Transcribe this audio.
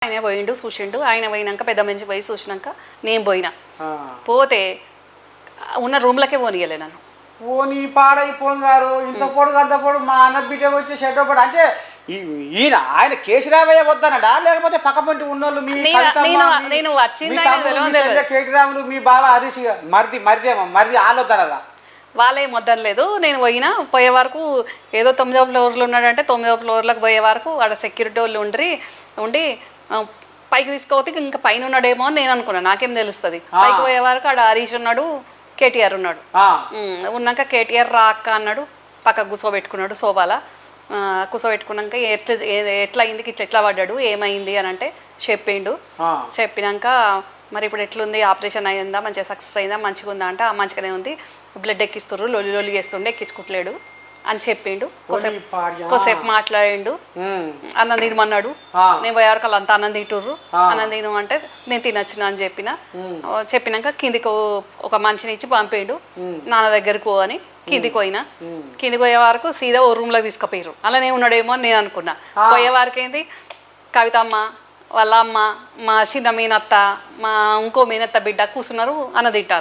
ఆయన పోయిండు చూసిండు. ఆయన పోయినాక పెద్ద మనిషి పోయి చూసినాక నేను పోయినా. పోతే ఉన్న రూమ్లకే పోనీయలే నన్ను. పోనీ పాడైపోను గారు ఇంత పొడుగు అంత పొడుగు మా అన్న బిడ్డ వచ్చి షెడ్ పొడు అంటే ఈయన ఆయన కేసీరామయ్య వద్దనడా లేకపోతే పక్క పంటి ఉన్నోళ్ళు మీ నేను వచ్చింది కేటీరాములు మీ బావ హరీష్ మరిది ఆలోద్దనరా వాళ్ళే మొద్దలేదు. నేను పోయే వరకు ఏదో 9వ ఫ్లోర్లో ఉన్నాడంటే 9వ ఫ్లోర్లకు పోయే వరకు ఆడ సెక్యూరిటీ వాళ్ళు ఉండి పైకి తీసుకోపోతే ఇంకా పైన ఉన్నాడేమో అని నేను అనుకున్నాను. నాకేం తెలుస్తుంది. పైకి పోయే వరకు ఆడ హరీష్ ఉన్నాడు, కేటీఆర్ ఉన్నాడు. ఉన్నాక కేటీఆర్ రా అక్క అన్నాడు. పక్క కూర్చోబెట్టుకున్నాడు సోఫాలా. కూర్చోబెట్టుకున్నాక ఎట్లా అయింది ఇట్లా ఎట్లా పడ్డాడు ఏమైంది అని అంటే చెప్పిండు. చెప్పినాక మరి ఇప్పుడు ఎట్లుంది, ఆపరేషన్ అయిందా, మంచిగా సక్సెస్ అయిందా, మంచిగా ఉందా అంటే మంచిగానే ఉంది, బ్లడ్ ఎక్కిస్తుర్రు, లొల్లి చేస్తుండే ఎక్కించుకుంటలేడు అని చెప్పిండు. కొద్దిసేపు మాట్లాడిండు. అన్నం తినమన్నాడు. నేను పోయే వరకు అంతా అన్నం తింటుర్రు. అన్నం తిను అంటే నేను తినొచ్చిన అని చెప్పినాక కిందికి ఒక మనిషిని ఇచ్చి పంపిండు. నాన్న దగ్గరకు పో అని కిందికి పోయినా. కిందికి పోయే వరకు సీదా ఓ రూమ్లోకి తీసుకుపోయారు. అలానే ఉన్నాడేమో అని నేను అనుకున్నా. పోయే వరకు ఏంది కవితమ్మ వాళ్ళ అమ్మ, మా చిన్న మీనత్త, మా ఇంకో మీనత్త బిడ్డ కూర్చున్నారు అన్న తింటారు.